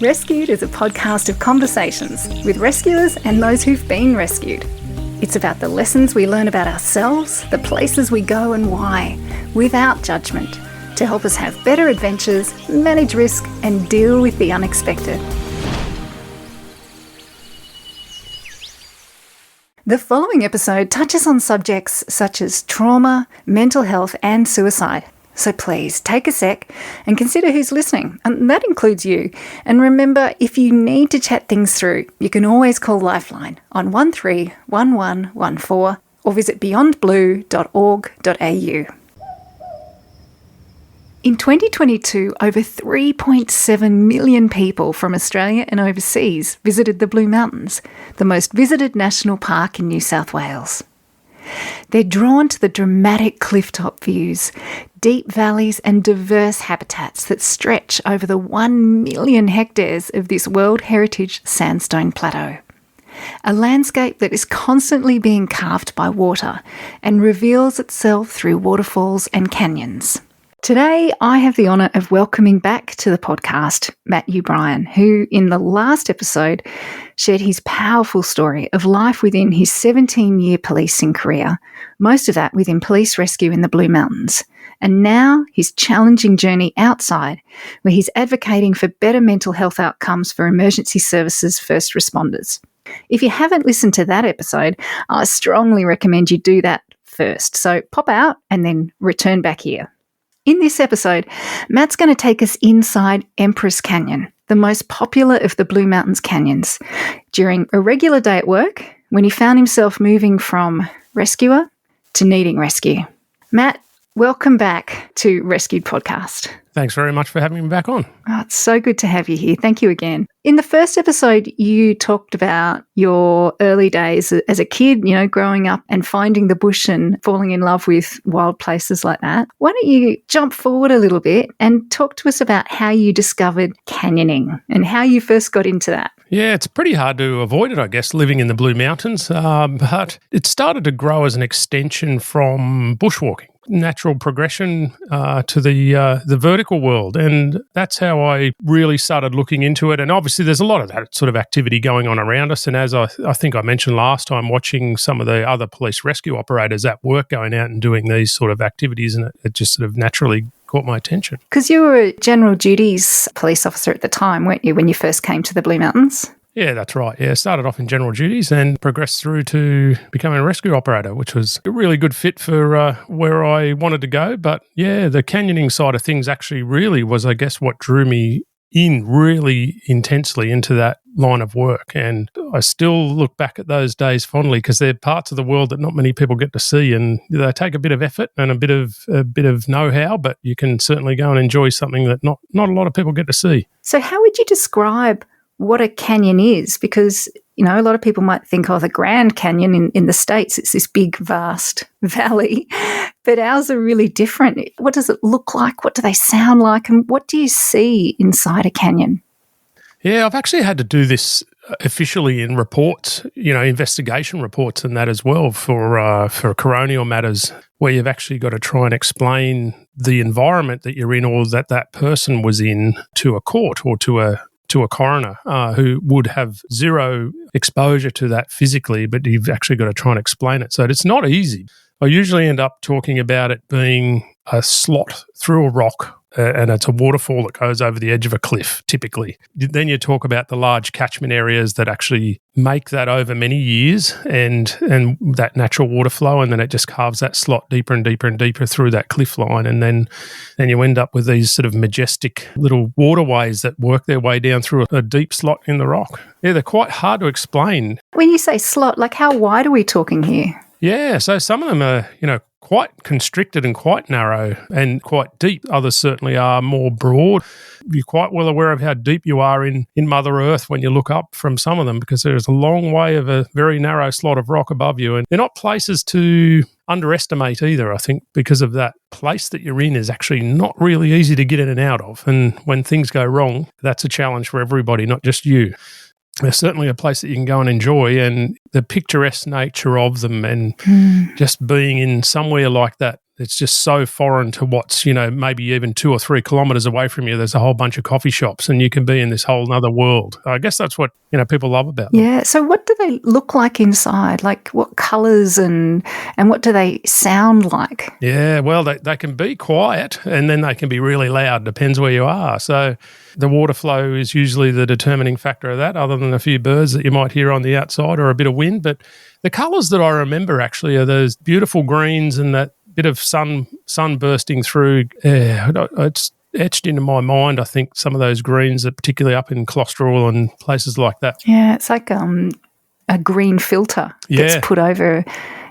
Rescued is a podcast of conversations with rescuers and those who've been rescued. It's about the lessons we learn about ourselves, the places we go and why, without judgment, to help us have better adventures, manage risk and deal with the unexpected. The following episode touches on subjects such as trauma, mental health and suicide. So please take a sec and consider who's listening, and that includes you. And remember, if you need to chat things through, you can always call Lifeline on 131114 or visit beyondblue.org.au. In 2022, over 3.7 million people from Australia and overseas visited the Blue Mountains, the most visited national park in New South Wales. They're drawn to the dramatic clifftop views, deep valleys and diverse habitats that stretch over the 1 million hectares of this World Heritage Sandstone Plateau. A landscape that is constantly being carved by water and reveals itself through waterfalls and canyons. Today, I have the honour of welcoming back to the podcast Matt O'Brien, who in the last episode shared his powerful story of life within his 17-year policing career, most of that within police rescue in the Blue Mountains, and now his challenging journey outside, where he's advocating for better mental health outcomes for emergency services first responders. If you haven't listened to that episode, I strongly recommend you do that first. So pop out and then return back here. In this episode, Matt's going to take us inside Empress Canyon, the most popular of the Blue Mountains canyons, during a regular day at work when he found himself moving from rescuer to needing rescue. Matt, welcome back to Rescued Podcast. Thanks very much for having me back on. Oh, it's so good to have you here. Thank you again. In the first episode, you talked about your early days as a kid, growing up and finding the bush and falling in love with wild places like that. Why don't you jump forward a little bit and talk to us about how you discovered canyoning and how you first got into that? Yeah, it's pretty hard to avoid it, I guess, living in the Blue Mountains, but it started to grow as an extension from bushwalking. Natural progression to the vertical world, and that's how I really started looking into it. And obviously there's a lot of that sort of activity going on around us, and as I think I mentioned last time, watching some of the other police rescue operators at work going out and doing these sort of activities, and it just sort of naturally caught my attention. Because you were a general duties police officer at the time, weren't you, when you first came to the Blue Mountains? Yeah, that's right. Yeah, started off in general duties and progressed through to becoming a rescue operator, which was a really good fit for where I wanted to go. But yeah, the canyoning side of things actually really was, I guess, what drew me in really intensely into that line of work. And I still look back at those days fondly because they're parts of the world that not many people get to see, and they take a bit of effort and a bit of know-how, but you can certainly go and enjoy something that not a lot of people get to see. So how would you describe what a canyon is? Because, a lot of people might think, the Grand Canyon in the States, it's this big, vast valley, but ours are really different. What does it look like? What do they sound like? And what do you see inside a canyon? Yeah, I've actually had to do this officially in reports, investigation reports and that as well for coronial matters, where you've actually got to try and explain the environment that you're in or that person was in to a court or to a coroner who would have zero exposure to that physically, but you've actually got to try and explain it. So it's not easy. I usually end up talking about it being a slot through a rock, and it's a waterfall that goes over the edge of a cliff, typically. Then you talk about the large catchment areas that actually make that over many years and that natural water flow, and then it just carves that slot deeper and deeper and deeper through that cliff line. And then you end up with these sort of majestic little waterways that work their way down through a deep slot in the rock. Yeah, they're quite hard to explain. When you say slot, how wide are we talking here? Yeah, so some of them are, quite constricted and quite narrow and quite deep. Others certainly are more broad. You're quite well aware of how deep you are in Mother Earth when you look up from some of them, because there's a long way of a very narrow slot of rock above you. And they're not places to underestimate either, I think, because of that place that you're in is actually not really easy to get in and out of. And when things go wrong, that's a challenge for everybody, not just you. They're certainly a place that you can go and enjoy, and the picturesque nature of them and just being in somewhere like that it's just so foreign to what's, maybe even 2 or 3 kilometres away from you. There's a whole bunch of coffee shops and you can be in this whole other world. I guess that's what, people love about them. Yeah. So what do they look like inside? Like what colours and what do they sound like? Yeah, well, they can be quiet and then they can be really loud, depends where you are. So the water flow is usually the determining factor of that, other than a few birds that you might hear on the outside or a bit of wind. But the colours that I remember actually are those beautiful greens and that bit of sun bursting through. Yeah, it's etched into my mind, I think, some of those greens, that particularly up in Clostrel and places like that. Yeah, it's like a green filter gets put over,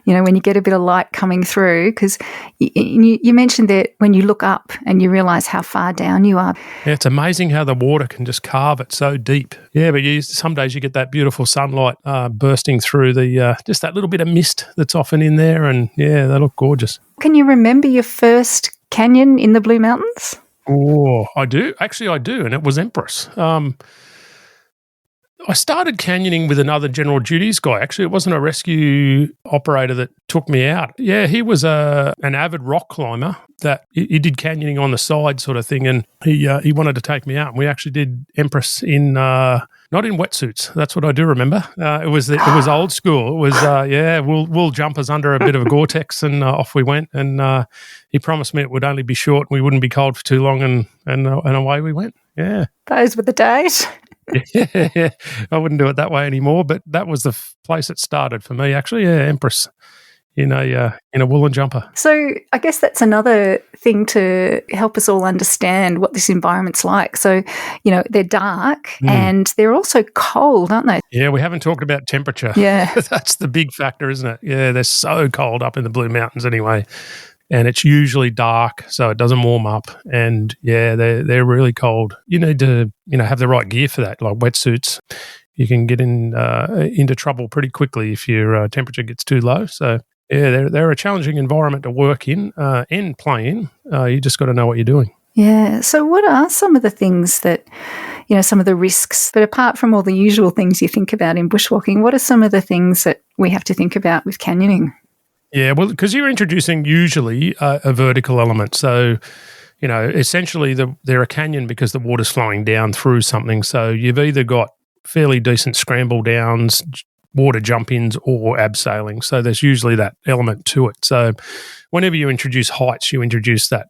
when you get a bit of light coming through, because you mentioned that when you look up and you realise how far down you are. Yeah, it's amazing how the water can just carve it so deep. Yeah, but some days you get that beautiful sunlight bursting through just that little bit of mist that's often in there, and yeah, they look gorgeous. Can you remember your first canyon in the Blue Mountains? Oh, I do. Actually, I do, and it was Empress. I started canyoning with another general duties guy. Actually, it wasn't a rescue operator that took me out. Yeah, he was an avid rock climber that he did canyoning on the side sort of thing, and he wanted to take me out. And we actually did Empress in not in wetsuits. That's what I do remember. It was old school. It was wool jumpers under a bit of a Gore-Tex, and off we went. And he promised me it would only be short, and we wouldn't be cold for too long, and away we went. Yeah, those were the days. Yeah, I wouldn't do it that way anymore, but that was the place it started for me, actually. Yeah, Empress in a woolen jumper. So I guess that's another thing to help us all understand what this environment's like. So, they're dark and they're also cold, aren't they? Yeah, we haven't talked about temperature. Yeah. That's the big factor, isn't it? Yeah, they're so cold up in the Blue Mountains anyway. And it's usually dark, so it doesn't warm up. And yeah, they're really cold. You need to have the right gear for that, like wetsuits. You can get into trouble pretty quickly if your temperature gets too low. So yeah, they're a challenging environment to work in and play in. You just got to know what you're doing. Yeah. So what are some of the things that, some of the risks, but apart from all the usual things you think about in bushwalking, what are some of the things that we have to think about with canyoning? Yeah, well, because you're introducing usually a vertical element. So, essentially they're a canyon because the water's flowing down through something. So you've either got fairly decent scramble downs, water jump-ins, or abseiling. So there's usually that element to it. So whenever you introduce heights, you introduce that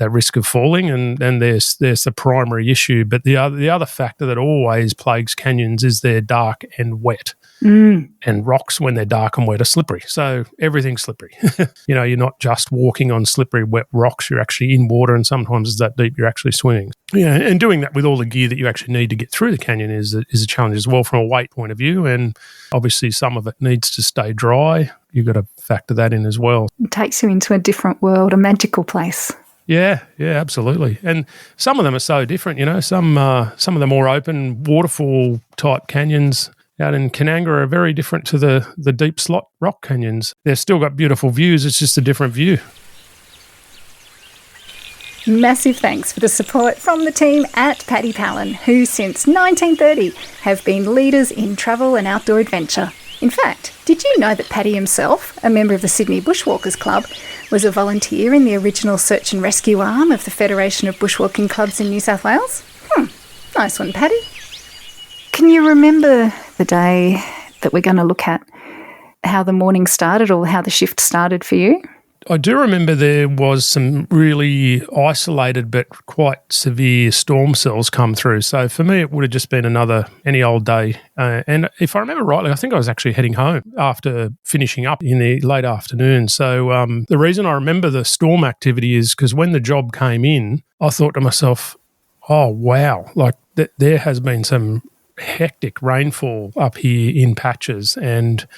risk of falling, and there's the primary issue. But the other factor that always plagues canyons is they're dark and wet. And rocks, when they're dark and wet, are slippery. So everything's slippery. You're not just walking on slippery, wet rocks. You're actually in water, and sometimes it's that deep you're actually swimming. Yeah, and doing that with all the gear that you actually need to get through the canyon is a challenge as well from a weight point of view. And obviously some of it needs to stay dry. You've got to factor that in as well. It takes you into a different world, a magical place. Yeah, absolutely. And some of them are so different, Some of the more open waterfall type canyons out in Kananga are very different to the deep slot rock canyons. They've still got beautiful views. It's just a different view. Massive thanks for the support from the team at Paddy Palin, who since 1930 have been leaders in travel and outdoor adventure. In fact, did you know that Paddy himself, a member of the Sydney Bushwalkers Club, was a volunteer in the original search and rescue arm of the Federation of Bushwalking Clubs in New South Wales? Nice one, Paddy. Can you remember the day that we're going to look at, how the morning started or how the shift started for you? I do remember there was some really isolated but quite severe storm cells come through. So for me, it would have just been any old day. And if I remember rightly, I think I was actually heading home after finishing up in the late afternoon. So the reason I remember the storm activity is because when the job came in, I thought to myself, oh, wow, like there has been some hectic rainfall up here in patches, and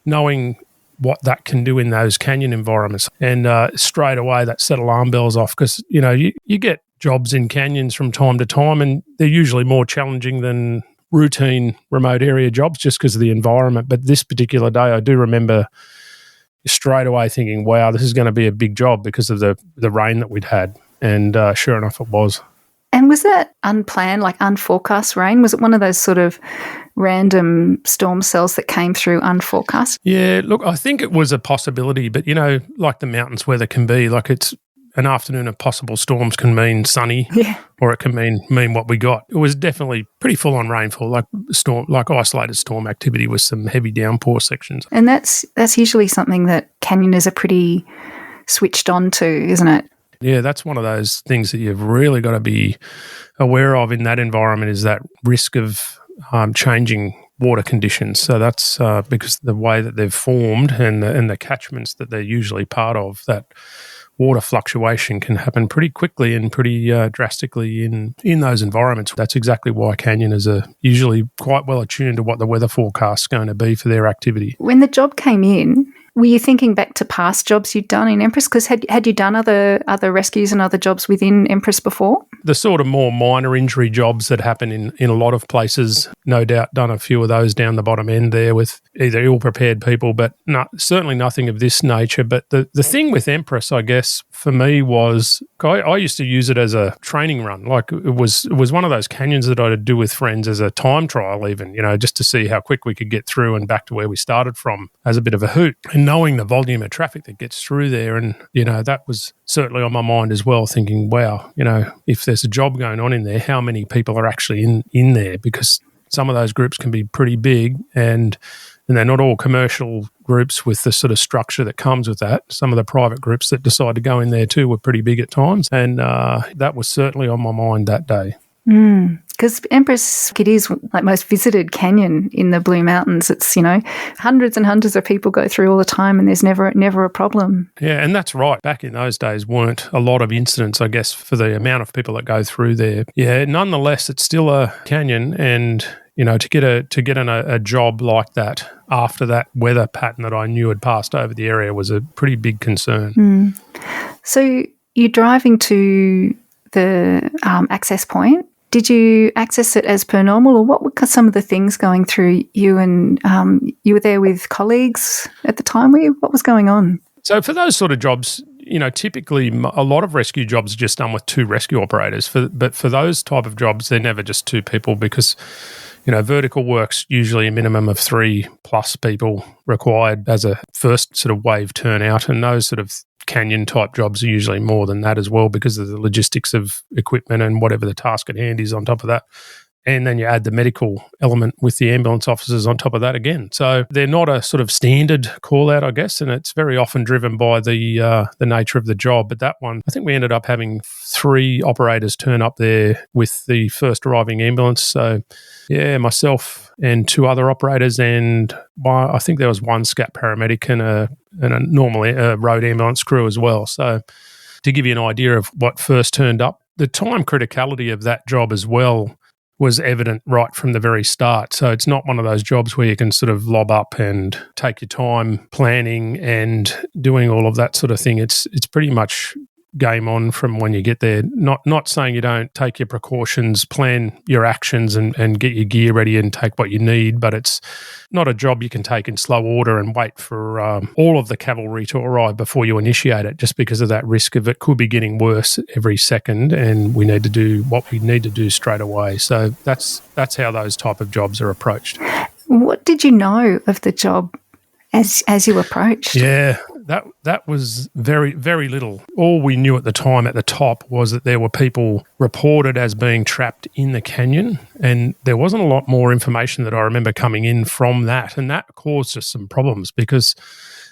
knowing what that can do in those canyon environments. And straight away that set alarm bells off, because, you get jobs in canyons from time to time, and they're usually more challenging than routine remote area jobs just because of the environment. But this particular day, I do remember straight away thinking, wow, this is going to be a big job because of the rain that we'd had. And sure enough, it was. And was that unplanned, like unforecast rain? Was it one of those sort of random storm cells that came through unforecast? Yeah, look, I think it was a possibility, but, like the mountains weather can be, like it's an afternoon of possible storms can mean sunny, or it can mean what we got. It was definitely pretty full-on rainfall, like isolated storm activity with some heavy downpour sections. And that's usually something that canyoners are pretty switched on to, isn't it? Yeah, that's one of those things that you've really got to be aware of in that environment, is that risk of changing water conditions. So that's because the way that they've formed and the catchments that they're usually part of, that water fluctuation can happen pretty quickly and pretty drastically in those environments. That's exactly why canyoners are usually quite well attuned to what the weather forecast is going to be for their activity. When the job came in, were you thinking back to past jobs you'd done in Empress? Because had you done other rescues and other jobs within Empress before? The sort of more minor injury jobs that happen in a lot of places, no doubt done a few of those down the bottom end there with either ill-prepared people, but certainly nothing of this nature. But the thing with Empress, I guess, for me was I used to use it as a training run. Like it was one of those canyons that I'd do with friends as a time trial even, just to see how quick we could get through and back to where we started from as a bit of a hoot. And knowing the volume of traffic that gets through there, and, that was certainly on my mind as well, thinking, wow, if there's a job going on in there, how many people are actually in there? Because some of those groups can be pretty big, and they're not all commercial groups with the sort of structure that comes with that. Some of the private groups that decide to go in there too were pretty big at times, and that was certainly on my mind that day. Because Empress, it is like most visited canyon in the Blue Mountains. It's, hundreds and hundreds of people go through all the time, and there's never a problem. Yeah, and that's right. Back in those days weren't a lot of incidents, I guess, for the amount of people that go through there. Yeah, nonetheless, it's still a canyon, and to get a job like that after that weather pattern that I knew had passed over the area was a pretty big concern. So you're driving to the access point. Did you access it as per normal, or what were some of the things going through you? And you were there with colleagues at the time. What was going on? So for those sort of jobs, typically a lot of rescue jobs are just done with two rescue operators. But for those type of jobs, they're never just two people, because vertical work's usually a minimum of 3+ people required as a first sort of wave turnout, and those sort of canyon type jobs are usually more than that as well, because of the logistics of equipment and whatever the task at hand is on top of that. And then you add the medical element with the ambulance officers on top of that again. So they're not a sort of standard call out, I guess, and it's very often driven by the nature of the job. But that one, I think we ended up having 3 operators turn up there with the first arriving ambulance. So yeah, myself and 2 other operators, and I think there was 1 SCAT paramedic and a normal road ambulance crew as well. So to give you an idea of what first turned up, the time criticality of that job as well was evident right from the very start. So it's not one of those jobs where you can sort of lob up and take your time planning and doing all of that sort of thing. It's pretty much game on from when you get there. Not saying you don't take your precautions, plan your actions and get your gear ready and take what you need, but it's not a job you can take in slow order and wait for all of the cavalry to arrive before you initiate it, just because of that risk of it could be getting worse every second, and we need to do what we need to do straight away. So that's how those type of jobs are approached. What did you know of the job as you approached? Yeah, that was very, very little. All we knew at the time at the top was that there were people reported as being trapped in the canyon, and there wasn't a lot more information that I remember coming in from that, and that caused us some problems because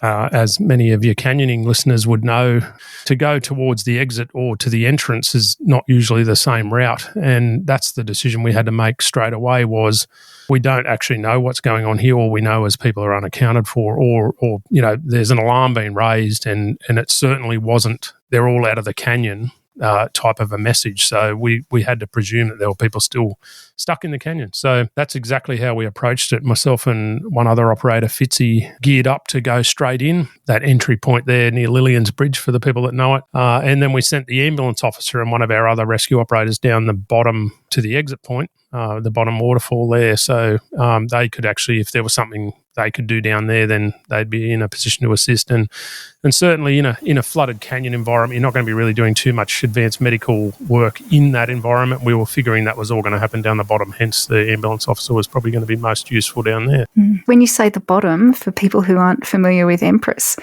as many of your canyoning listeners would know, to go towards the exit or to the entrance is not usually the same route, and that's the decision we had to make straight away. Was we don't actually know what's going on here. All we know is people are unaccounted for, or there's an alarm being raised, and it certainly wasn't, they're all out of the canyon type of a message. So we had to presume that there were people still stuck in the canyon. So that's exactly how we approached it. Myself and one other operator, Fitzy, geared up to go straight in, that entry point there near Lillian's Bridge for the people that know it. And then we sent the ambulance officer and one of our other rescue operators down the bottom to the exit point, the bottom waterfall there. So they could actually, if there was something they could do down there, then they'd be in a position to assist. And certainly in a flooded canyon environment, you're not going to be really doing too much advanced medical work in that environment. We were figuring that was all going to happen down the bottom, hence the ambulance officer was probably going to be most useful down there. When you say the bottom, for people who aren't familiar with Empress,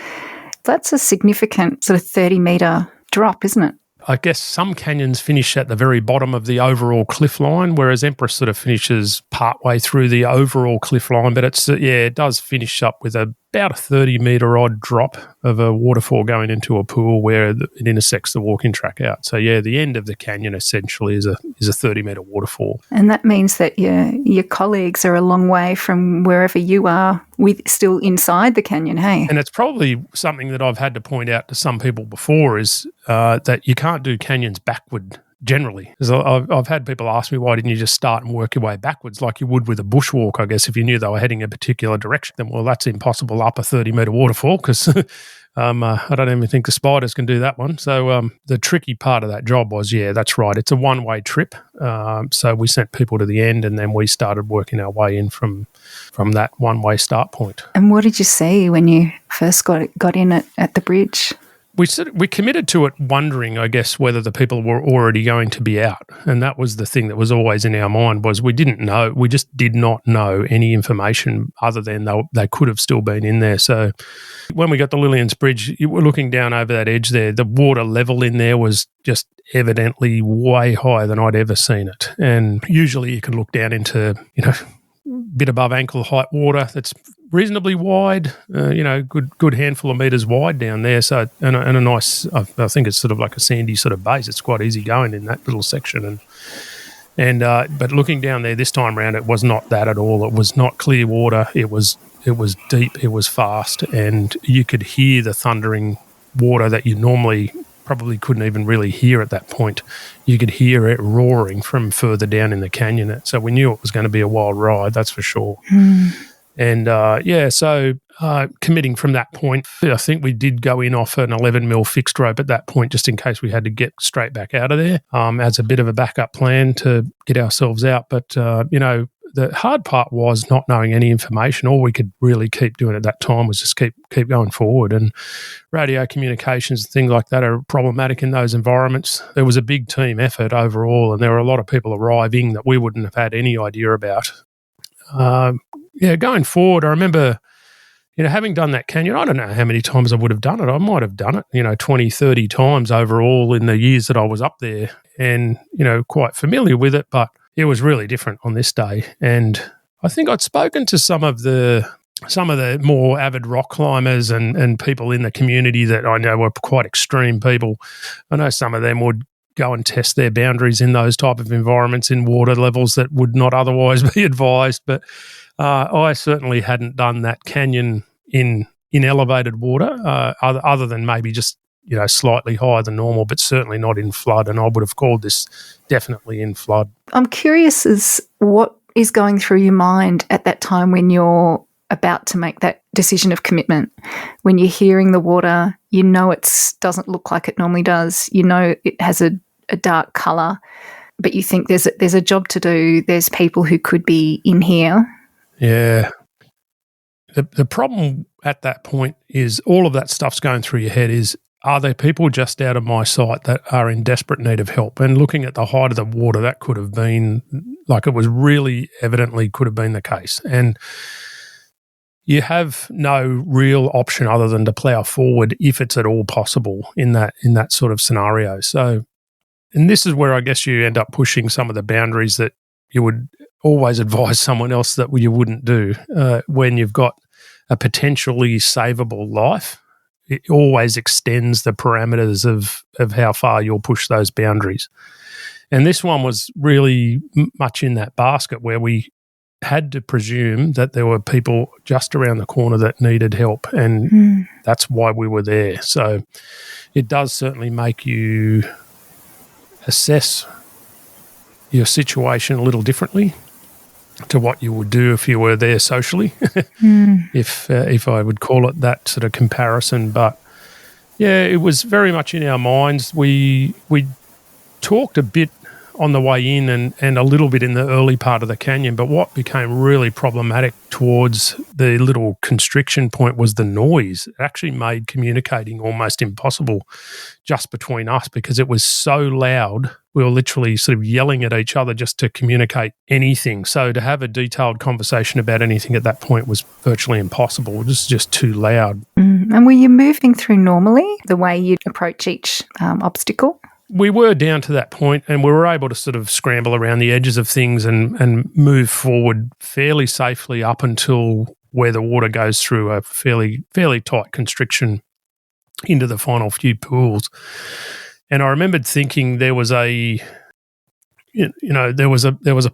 that's a significant sort of 30-metre drop, isn't it? I guess some canyons finish at the very bottom of the overall cliff line, whereas Empress sort of finishes partway through the overall cliff line. But it does finish up with about a 30-metre odd drop of a waterfall going into a pool where it intersects the walking track out. So the end of the canyon essentially is a 30-metre waterfall. And that means that your colleagues are a long way from wherever you are, still inside the canyon, hey? And it's probably something that I've had to point out to some people before is that you can't do canyons backward generally. I've had people ask me, why didn't you just start and work your way backwards like you would with a bushwalk, I guess, if you knew they were heading a particular direction? Then, well, that's impossible up a 30-metre waterfall because I don't even think the spiders can do that one. So the tricky part of that job was, that's right, it's a one-way trip. So we sent people to the end and then we started working our way in from that one-way start point. And what did you see when you first got in at the bridge? We committed to it wondering, I guess, whether the people were already going to be out. And that was the thing that was always in our mind, was we didn't know. We just did not know any information other than they could have still been in there. So when we got to Lillian's Bridge, you were looking down over that edge there. The water level in there was just evidently way higher than I'd ever seen it. And usually you can look down into, bit above ankle height water that's reasonably wide, good handful of metres wide down there. So and a nice, I think it's sort of like a sandy sort of base. It's quite easy going in that little section. And but looking down there this time around, it was not that at all. It was not clear water. It was deep. It was fast, and you could hear the thundering water that you normally probably couldn't even really hear at that point. You could hear it roaring from further down in the canyon. So we knew it was going to be a wild ride, that's for sure. And so committing from that point, I think we did go in off an 11 mil fixed rope at that point, just in case we had to get straight back out of there, as a bit of a backup plan to get ourselves out. But, the hard part was not knowing any information. All we could really keep doing at that time was just keep going forward. And radio communications and things like that are problematic in those environments. There was a big team effort overall, and there were a lot of people arriving that we wouldn't have had any idea about. Going forward, I remember, having done that canyon, I don't know how many times I would have done it. I might have done it, 20, 30 times overall in the years that I was up there, and, quite familiar with it, but it was really different on this day. And I think I'd spoken to some of the more avid rock climbers and people in the community that I know were quite extreme people. I know some of them would go and test their boundaries in those type of environments in water levels that would not otherwise be advised. But I certainly hadn't done that canyon in elevated water, other than maybe just slightly higher than normal, but certainly not in flood. And I would have called this definitely in flood. I'm curious as what is going through your mind at that time when you're about to make that decision of commitment, when you're hearing the water, it doesn't look like it normally does. It has a dark colour, but you think there's a job to do. There's people who could be in here. Yeah. The problem at that point is all of that stuff's going through your head is, are there people just out of my sight that are in desperate need of help? And looking at the height of the water, that could have been, it was really evidently could have been the case. And you have no real option other than to plough forward if it's at all possible in that sort of scenario. So, and this is where I guess you end up pushing some of the boundaries that you would always advise someone else that you wouldn't do when you've got a potentially savable life. It always extends the parameters of how far you'll push those boundaries. And this one was really much in that basket where we had to presume that there were people just around the corner that needed help, and that's why we were there. So it does certainly make you assess your situation a little differently to what you would do if you were there socially, if I would call it that sort of comparison. But yeah, it was very much in our minds. We talked a bit on the way in and a little bit in the early part of the canyon. But what became really problematic towards the little constriction point was the noise. It actually made communicating almost impossible just between us because it was so loud. We were literally sort of yelling at each other just to communicate anything. So to have a detailed conversation about anything at that point was virtually impossible. It was just too loud. And were you moving through normally the way you'd approach each obstacle? We were down to that point and we were able to sort of scramble around the edges of things and move forward fairly safely up until where the water goes through a fairly tight constriction into the final few pools. And I remembered thinking there was a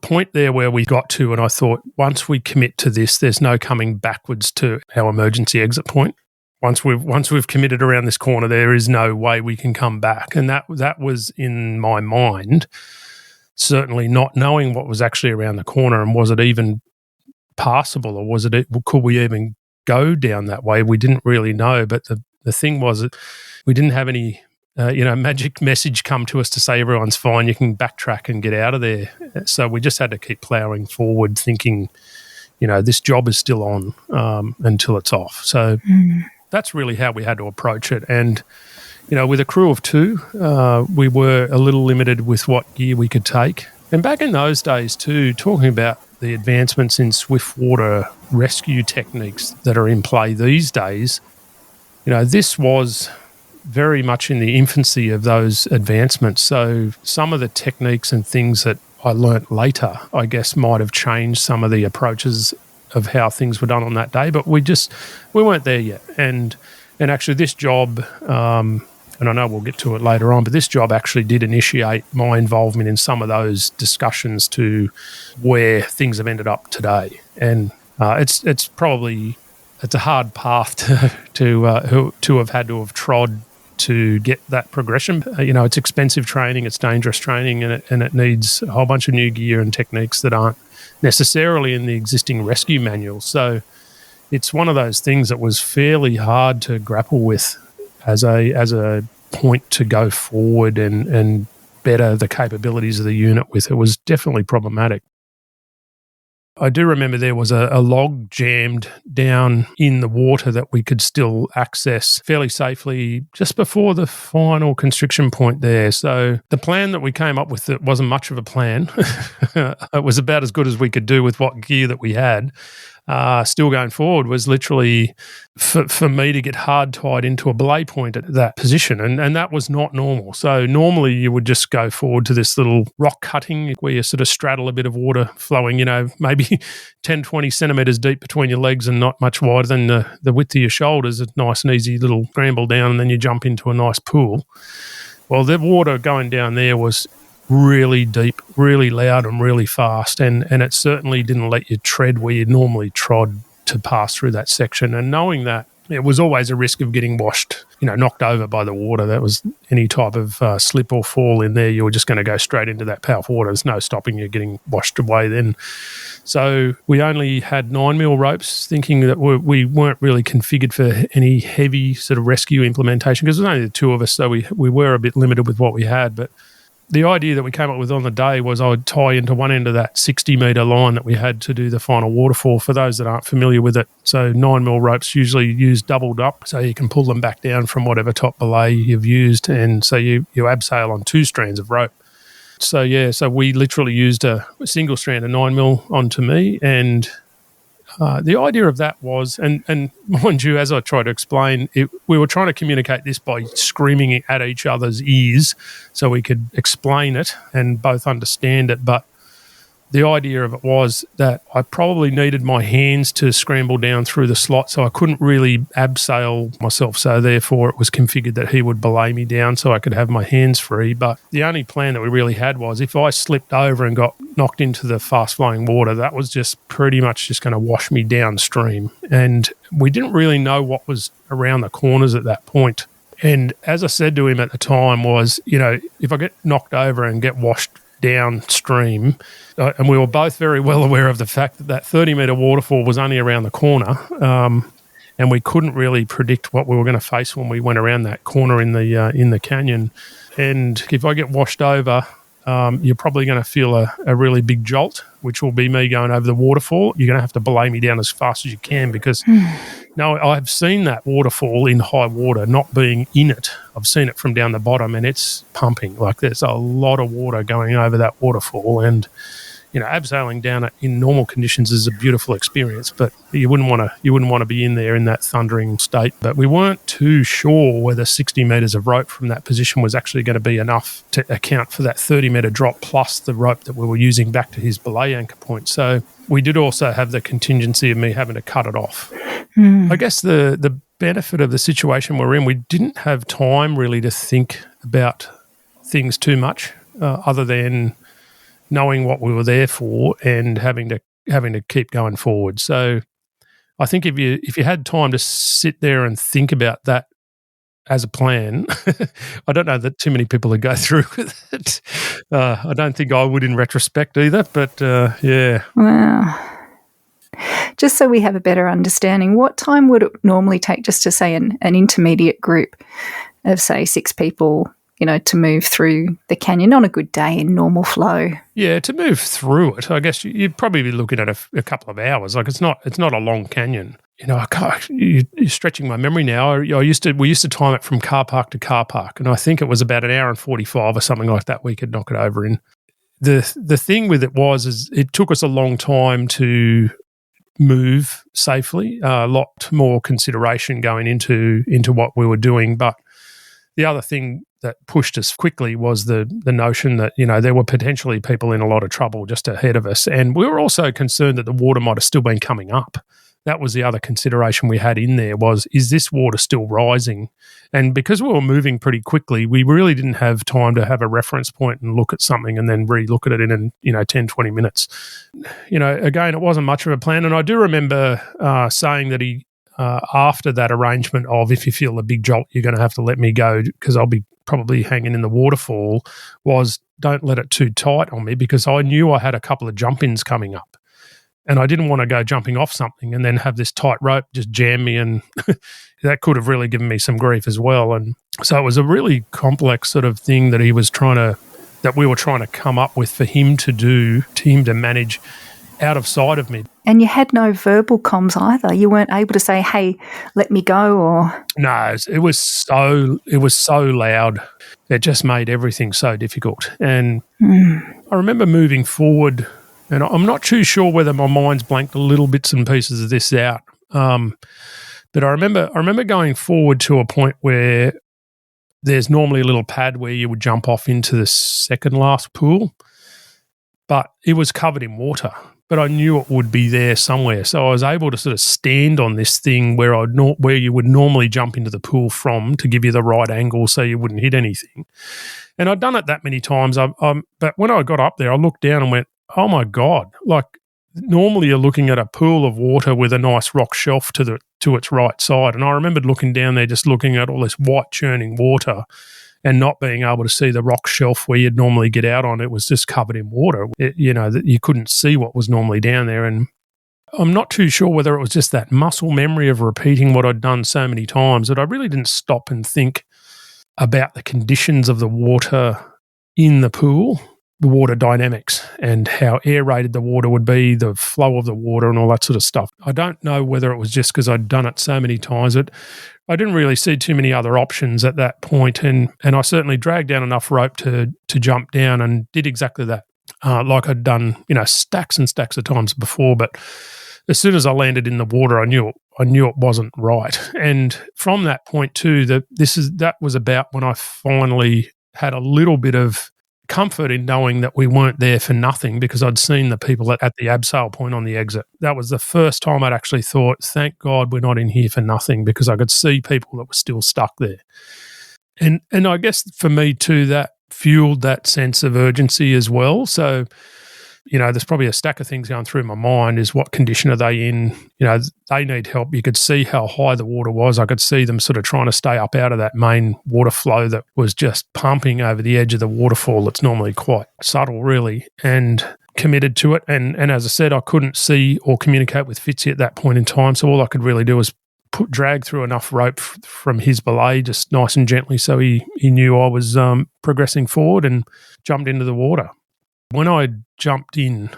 point there where we got to, and I thought, once we commit to this, there's no coming backwards to our emergency exit point. Once we've committed around this corner, there is no way we can come back. And that was in my mind, certainly not knowing what was actually around the corner, and was it even passable, or could we even go down that way? We didn't really know. But the thing was that we didn't have any magic message come to us to say everyone's fine, you can backtrack and get out of there. So we just had to keep ploughing forward, thinking, this job is still on until it's off. So that's really how we had to approach it. And, with a crew of 2, we were a little limited with what gear we could take. And back in those days too, talking about the advancements in swiftwater rescue techniques that are in play these days, this was very much in the infancy of those advancements. So some of the techniques and things that I learnt later, I guess, might have changed some of the approaches of how things were done on that day, but we weren't there yet. And actually this job, and I know we'll get to it later on, but this job actually did initiate my involvement in some of those discussions to where things have ended up today. And it's a hard path to have had to have trod to get that progression. It's expensive training, it's dangerous training, and it needs a whole bunch of new gear and techniques that aren't necessarily in the existing rescue manuals. So it's one of those things that was fairly hard to grapple with as a point to go forward and better the capabilities of the unit with. It was definitely problematic. I do remember there was a log jammed down in the water that we could still access fairly safely just before the final constriction point there. So the plan that we came up with, it wasn't much of a plan. It was about as good as we could do with what gear that we had. Still going forward was literally for me to get hard tied into a belay point at that position. And that was not normal. So normally you would just go forward to this little rock cutting where you sort of straddle a bit of water flowing, maybe 10, 20 centimetres deep between your legs and not much wider than the width of your shoulders. A nice and easy little scramble down, and then you jump into a nice pool. Well, the water going down there was really deep, really loud and really fast, and it certainly didn't let you tread where you normally trod to pass through that section. And knowing that, it was always a risk of getting washed, knocked over by the water. That was any type of slip or fall in there, you were just going to go straight into that powerful water. There's no stopping you getting washed away then. So we only had 9mm ropes, thinking that we weren't really configured for any heavy sort of rescue implementation because there was only the 2 of us, so we were a bit limited with what we had. But the idea that we came up with on the day was I would tie into one end of that 60-metre line that we had to do the final waterfall. For those that aren't familiar with it, so 9mm ropes usually used doubled up, so you can pull them back down from whatever top belay you've used, and so you abseil on 2 strands of rope. So we literally used a single strand of 9mm onto me, and the idea of that was, and mind you, as I try to explain, we were trying to communicate this by screaming at each other's ears so we could explain it and both understand it. But the idea of it was that I probably needed my hands to scramble down through the slot, so I couldn't really abseil myself. So therefore it was configured that he would belay me down so I could have my hands free. But the only plan that we really had was if I slipped over and got knocked into the fast-flowing water, that was just pretty much just going to wash me downstream. And we didn't really know what was around the corners at that point. And as I said to him at the time was, if I get knocked over and get washed downstream, and we were both very well aware of the fact that 30-metre waterfall was only around the corner, and we couldn't really predict what we were going to face when we went around that corner in the canyon. And if I get washed over, you're probably going to feel a really big jolt, which will be me going over the waterfall. You're going to have to belay me down as fast as you can because no, I've seen that waterfall in high water, not being in it. I've seen it from down the bottom and it's pumping. Like there's a lot of water going over that waterfall, and abseiling down it in normal conditions is a beautiful experience, but you wouldn't want to be in there in that thundering state. But we weren't too sure whether 60 metres of rope from that position was actually going to be enough to account for that 30-metre drop plus the rope that we were using back to his belay anchor point. So we did also have the contingency of me having to cut it off. I guess the benefit of the situation we're in, we didn't have time really to think about things too much, other than knowing what we were there for and having to keep going forward. So I think if you had time to sit there and think about that as a plan, I don't know that too many people would go through with it. I don't think I would in retrospect either, but yeah. Wow. Just so we have a better understanding, what time would it normally take just to say an intermediate group of, say, 6 people, to move through the canyon on a good day in normal flow? Yeah, to move through it, I guess you'd probably be looking at a couple of hours. Like it's not a long canyon. You're stretching my memory now. We used to time it from car park to car park, and I think it was about an hour and 45 or something like that we could knock it over in. The thing with it is it took us a long time to move safely, a lot more consideration going into what we were doing. But the other thing that pushed us quickly was the notion that, there were potentially people in a lot of trouble just ahead of us. And we were also concerned that the water might have still been coming up. That was the other consideration we had in there was, is this water still rising? And because we were moving pretty quickly, we really didn't have time to have a reference point and look at something and then re-look at it in 10, 20 minutes. Again, it wasn't much of a plan. And I do remember saying that he, after that arrangement of, if you feel a big jolt, you're going to have to let me go because I'll be probably hanging in the waterfall, was don't let it too tight on me, because I knew I had a couple of jump-ins coming up. And I didn't want to go jumping off something and then have this tight rope just jam me, and that could have really given me some grief as well. And so it was a really complex sort of thing that we were trying to come up with for him to do, to manage out of sight of me. And you had no verbal comms either. You weren't able to say, "Hey, let me go," or no. It was so loud. It just made everything so difficult. And I remember moving forward. And I'm not too sure whether my mind's blanked a little bits and pieces of this out. But I remember going forward to a point where there's normally a little pad where you would jump off into the second last pool, but it was covered in water. But I knew it would be there somewhere. So I was able to sort of stand on this thing where you would normally jump into the pool from, to give you the right angle so you wouldn't hit anything. And I'd done it that many times. But when I got up there, I looked down and went, oh my God, like normally you're looking at a pool of water with a nice rock shelf to its right side. And I remembered looking down there, just looking at all this white churning water and not being able to see the rock shelf where you'd normally get out on. It was just covered in water. That you couldn't see what was normally down there. And I'm not too sure whether it was just that muscle memory of repeating what I'd done so many times that I really didn't stop and think about the conditions of the water in the pool, the water dynamics, and how aerated the water would be, the flow of the water and all that sort of stuff. I don't know whether it was just because I'd done it so many times, but I didn't really see too many other options at that point. And I certainly dragged down enough rope to jump down and did exactly that, like I'd done, stacks and stacks of times before. But as soon as I landed in the water, I knew it wasn't right. And from that point too, that was about when I finally had a little bit of comfort in knowing that we weren't there for nothing, because I'd seen the people at the abseil point on the exit. That was the first time I'd actually thought, thank God we're not in here for nothing, because I could see people that were still stuck there. And I guess for me too, that fueled that sense of urgency as well. So, there's probably a stack of things going through my mind. Is what condition are they in? They need help. You could see how high the water was. I could see them sort of trying to stay up out of that main water flow that was just pumping over the edge of the waterfall. It's normally quite subtle, really, and committed to it. And as I said, I couldn't see or communicate with Fitzy at that point in time. So all I could really do was dragged through enough rope from his belay, just nice and gently, so he knew I was progressing forward, and jumped into the water. When I jumped in,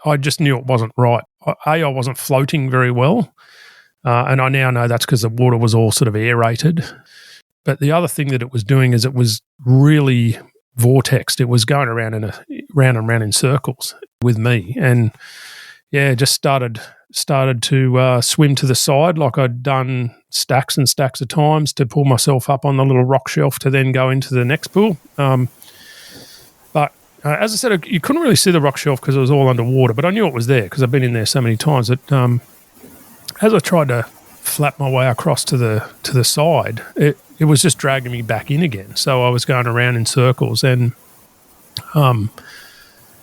I just knew it wasn't right. I wasn't floating very well, and I now know that's because the water was all sort of aerated. But the other thing that it was doing is it was really vortexed. It was going around round and round in circles with me, and just started to swim to the side like I'd done stacks and stacks of times to pull myself up on the little rock shelf to then go into the next pool. But as I said, you couldn't really see the rock shelf because it was all underwater, but I knew it was there because I've been in there so many times that as I tried to flap my way across to the side, it was just dragging me back in again. So I was going around in circles, and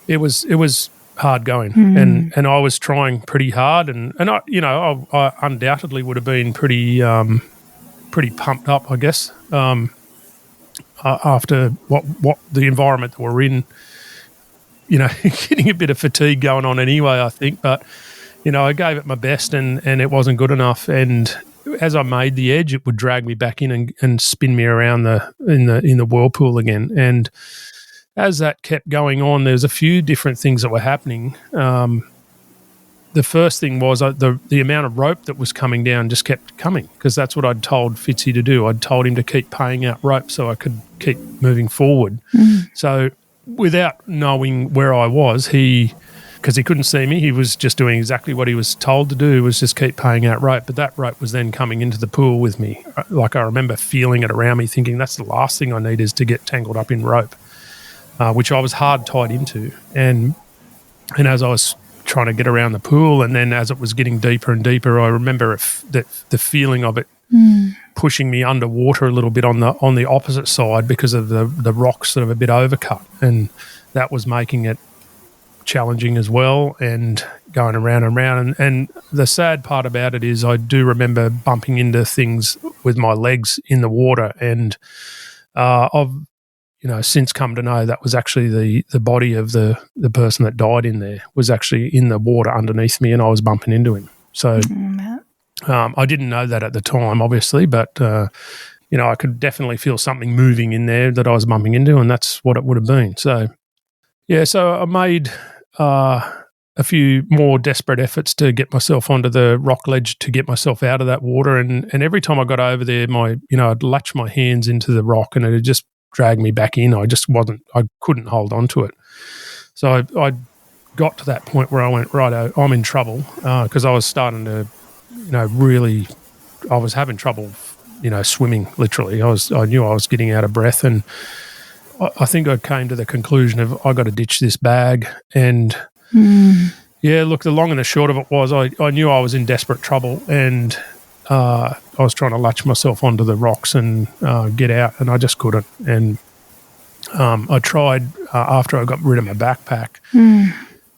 it was hard going, and I was trying pretty hard, and I undoubtedly would have been pretty pumped up, I guess, after what the environment that we're in, getting a bit of fatigue going on anyway, I think, but I gave it my best, and it wasn't good enough, and as I made the edge, it would drag me back in and spin me around in the whirlpool again. And as that kept going on, there's a few different things that were happening. The first thing was the amount of rope that was coming down just kept coming, because that's what I'd told Fitzy to do. I'd told him to keep paying out rope so I could keep moving forward. So without knowing where I was, because he couldn't see me, he was just doing exactly what he was told to do, was just keep paying out rope. But that rope was then coming into the pool with me. Like, I remember feeling it around me, thinking that's the last thing I need is to get tangled up in rope, which I was hard tied into. And as I was trying to get around the pool, and then as it was getting deeper and deeper, I remember the feeling of it pushing me underwater a little bit on the opposite side because of the rocks sort of a bit overcut, and that was making it challenging as well, and going around and around. And the sad part about it is I do remember bumping into things with my legs in the water, and I've since come to know that was actually the body of the person that died in there was actually in the water underneath me, and I was bumping into him. So I didn't know that at the time, obviously, but I could definitely feel something moving in there that I was bumping into, and that's what it would have been. So I made a few more desperate efforts to get myself onto the rock ledge to get myself out of that water, and every time I got over there, I'd latch my hands into the rock, and it'd just drag me back in. I couldn't hold on to it. So I got to that point where I went, right, I'm in trouble, because I was starting to, really, I was having trouble, swimming, literally. I knew I was getting out of breath, and I think I came to the conclusion of I got to ditch this bag. And look, the long and the short of it was I knew I was in desperate trouble, and I was trying to latch myself onto the rocks and get out, and I just couldn't. And I tried after I got rid of my backpack,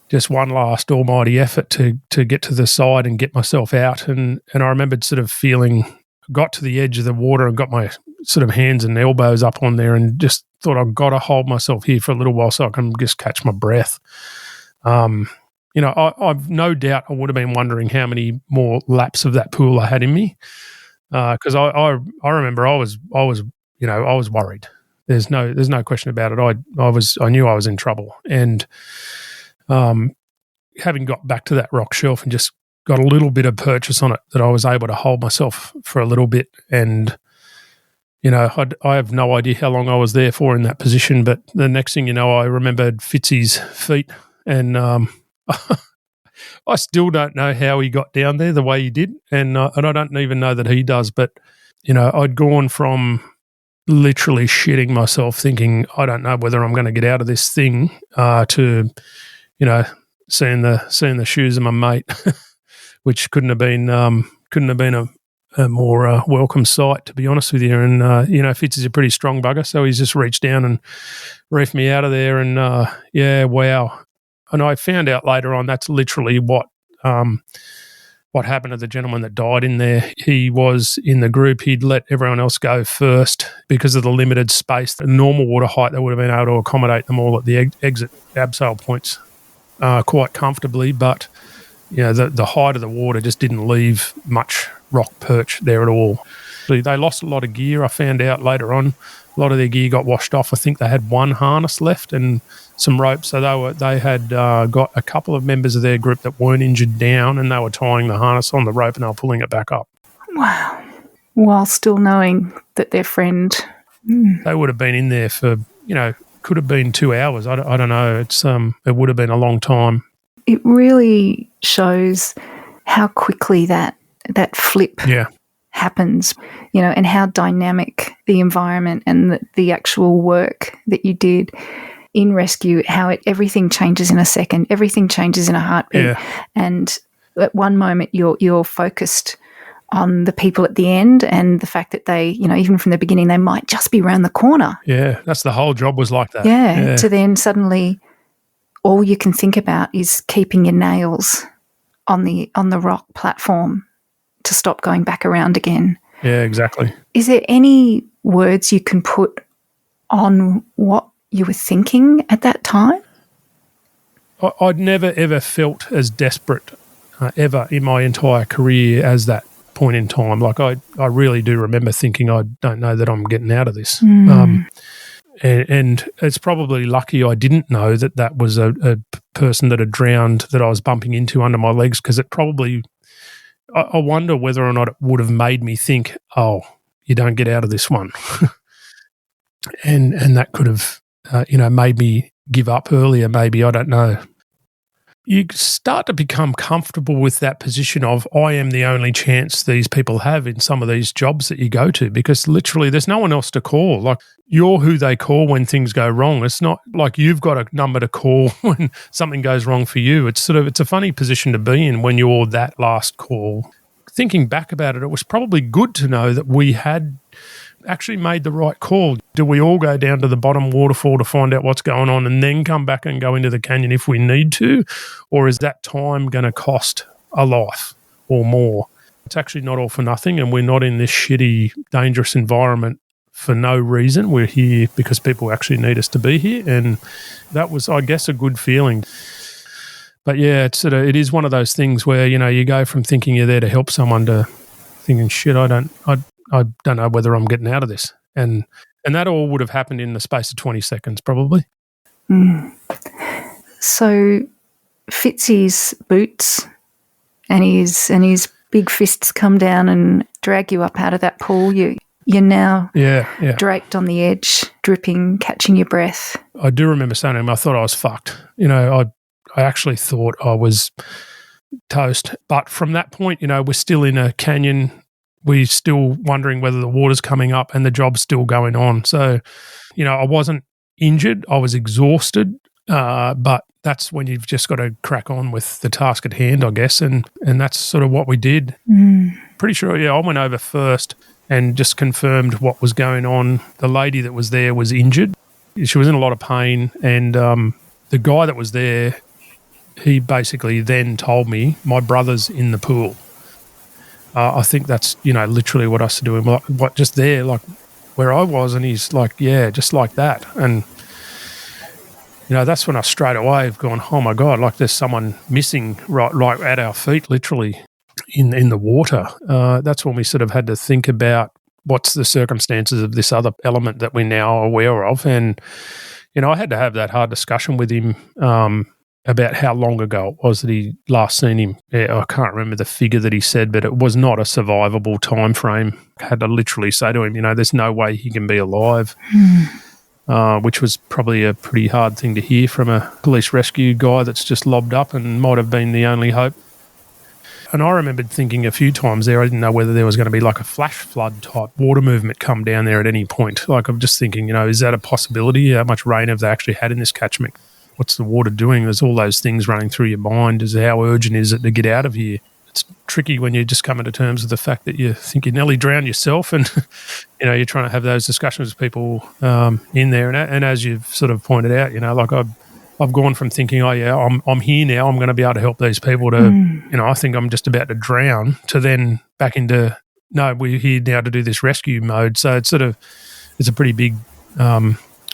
just one last almighty effort to get to the side and get myself out. And I remembered sort of feeling, got to the edge of the water and got my sort of hands and elbows up on there, and just thought I've got to hold myself here for a little while so I can just catch my breath. I've no doubt I would have been wondering how many more laps of that pool I had in me, because I remember I was worried. There's no question about it. I knew I was in trouble, and having got back to that rock shelf and just got a little bit of purchase on it, that I was able to hold myself for a little bit. And I have no idea how long I was there for in that position, but the next thing you know, I remembered Fitzy's feet, and I still don't know how he got down there the way he did, and I don't even know that he does. But I'd gone from literally shitting myself, thinking I don't know whether I'm going to get out of this thing, to seeing the shoes of my mate, which couldn't have been a more welcome sight, to be honest with you. And Fitz is a pretty strong bugger, so he's just reached down and reefed me out of there. And wow. And I found out later on that's literally what happened to the gentleman that died in there. He was in the group. He'd let everyone else go first because of the limited space. The normal water height, they would have been able to accommodate them all at the exit abseil points quite comfortably, but the height of the water just didn't leave much rock perch there at all. They lost a lot of gear. I found out later on, a lot of their gear got washed off. I think they had one harness left and some ropes. So they had got a couple of members of their group that weren't injured down, and they were tying the harness on the rope and they were pulling it back up. Wow. While still knowing that their friend... They would have been in there for, could have been 2 hours. I don't know. It would have been a long time. It really shows how quickly that flip happens, and how dynamic the environment and the actual work that you did in rescue, how everything changes in a second, everything changes in a heartbeat. Yeah. And at one moment you're focused on the people at the end and the fact that they, even from the beginning, they might just be around the corner. Yeah, that's the whole job was like that. Yeah, to then suddenly all you can think about is keeping your nails on the rock platform to stop going back around again. Yeah, exactly. Is there any words you can put on what you were thinking at that time? I'd never, ever felt as desperate ever in my entire career as that point in time. Like I really do remember thinking, I don't know that I'm getting out of this. And it's probably lucky I didn't know that was a person that had drowned that I was bumping into under my legs, because it probably, I wonder whether or not it would have made me think, oh, you don't get out of this one. and that could have, made me give up earlier, maybe, I don't know. You start to become comfortable with that position of, I am the only chance these people have in some of these jobs that you go to, because literally there's no one else to call. Like, you're who they call when things go wrong. It's not like you've got a number to call when something goes wrong for you. It's a funny position to be in when you're that last call. Thinking back about it, it was probably good to know that we had actually made the right call. Do we all go down to the bottom waterfall to find out what's going on and then come back and go into the canyon if we need to? Or is that time going to cost a life or more? It's actually not all for nothing, and we're not in this shitty, dangerous environment for no reason. We're here because people actually need us to be here, and that was, I guess, a good feeling. But yeah, it is one of those things where, you go from thinking you're there to help someone to thinking, shit, I don't know whether I'm getting out of this. And that all would have happened in the space of 20 seconds probably. So Fitzy's boots and his big fists come down and drag you up out of that pool. You're now draped on the edge, dripping, catching your breath. I do remember saying to him, I thought I was fucked. I actually thought I was toast. But from that point, we're still in a canyon. We're still wondering whether the water's coming up and the job's still going on. So, I wasn't injured. I was exhausted, but that's when you've just got to crack on with the task at hand, I guess, and that's sort of what we did. Pretty sure, I went over first and just confirmed what was going on. The lady that was there was injured. She was in a lot of pain, and the guy that was there, he basically then told me, my brother's in the pool. I think that's, literally what I said to him, like, what, just there, like where I was, and he's like, yeah, just like that. And, that's when I straight away have gone, oh my God, like there's someone missing right at our feet, literally in the water. That's when we sort of had to think about what's the circumstances of this other element that we're now aware of. And, I had to have that hard discussion with him about how long ago it was that he last seen him. Yeah, I can't remember the figure that he said, but it was not a survivable time frame. I had to literally say to him, there's no way he can be alive, which was probably a pretty hard thing to hear from a police rescue guy that's just lobbed up and might have been the only hope. And I remembered thinking a few times there, I didn't know whether there was going to be like a flash flood type water movement come down there at any point. Like, I'm just thinking, is that a possibility? How much rain have they actually had in this catchment? What's the water doing? There's all those things running through your mind. How urgent is it to get out of here? It's tricky when you're just coming to terms with the fact that you think you nearly drowned yourself, and you're trying to have those discussions with people in there. And as you've sort of pointed out, like I've gone from thinking, oh yeah, I'm here now, I'm going to be able to help these people, to I think I'm just about to drown, to then back into, no, we're here now to do this rescue mode. So it's a pretty big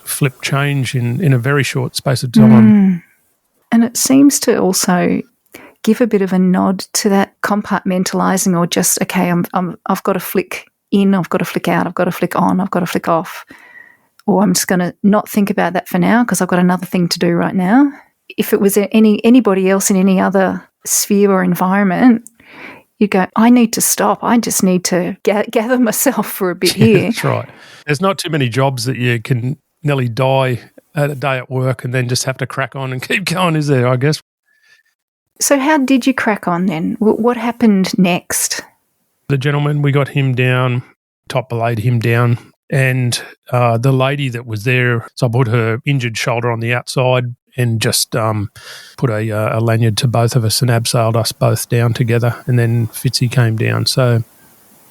flip change in a very short space of time. And it seems to also give a bit of a nod to that compartmentalizing or just, okay, I've got to flick in, I've got to flick out, I've got to flick on, I've got to flick off, or I'm just going to not think about that for now because I've got another thing to do right now. If it was anybody else in any other sphere or environment, you go, I need to stop. I just need to gather myself for a bit here. That's right. There's not too many jobs that you can nearly die at a day at work and then just have to crack on and keep going, is there, I guess? So how did you crack on then? What happened next? The gentleman, we got him down, top belayed him down, and the lady that was there, so I put her injured shoulder on the outside and just put a lanyard to both of us and abseiled us both down together, and then Fitzy came down. So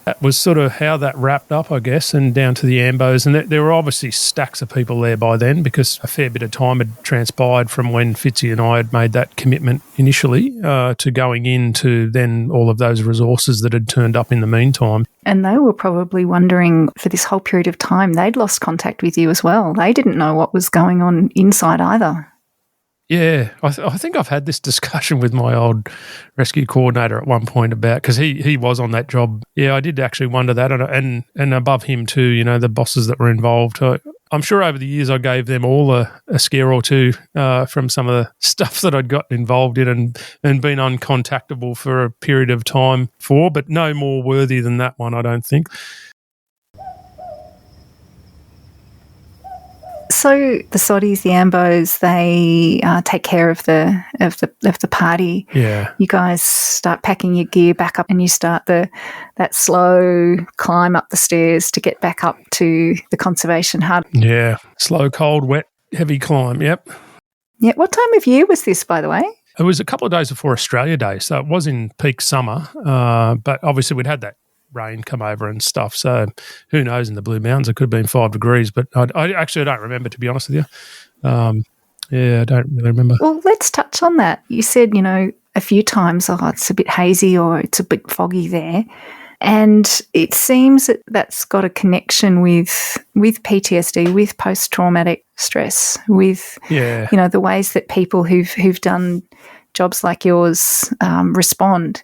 that was sort of how that wrapped up, I guess, and down to the Ambos. And there were obviously stacks of people there by then because a fair bit of time had transpired from when Fitzy and I had made that commitment initially to going into then all of those resources that had turned up in the meantime. And they were probably wondering for this whole period of time, they'd lost contact with you as well. They didn't know what was going on inside either. Yeah, I think I've had this discussion with my old rescue coordinator at one point about, because he was on that job. Yeah, I did actually wonder that, and above him too, you know, the bosses that were involved. I'm sure over the years I gave them all a scare or two from some of the stuff that I'd gotten involved in and been uncontactable for a period of time for, but no more worthy than that one, I don't think. So the Soddies, the Ambos, they take care of the party. Yeah. You guys start packing your gear back up, and you start that slow climb up the stairs to get back up to the conservation hut. Yeah, slow, cold, wet, heavy climb. Yep. Yeah. What time of year was this, by the way? It was a couple of days before Australia Day, so it was in peak summer. But obviously we'd had that rain come over and stuff. So who knows, in the Blue Mountains, it could have been 5 degrees, but I actually don't remember, to be honest with you. Yeah, I don't really remember. Well, let's touch on that. You said, you know, a few times, oh, it's a bit hazy or it's a bit foggy there. And it seems that that's got a connection with PTSD, with post-traumatic stress, with, you know, the ways that people who've done jobs like yours respond.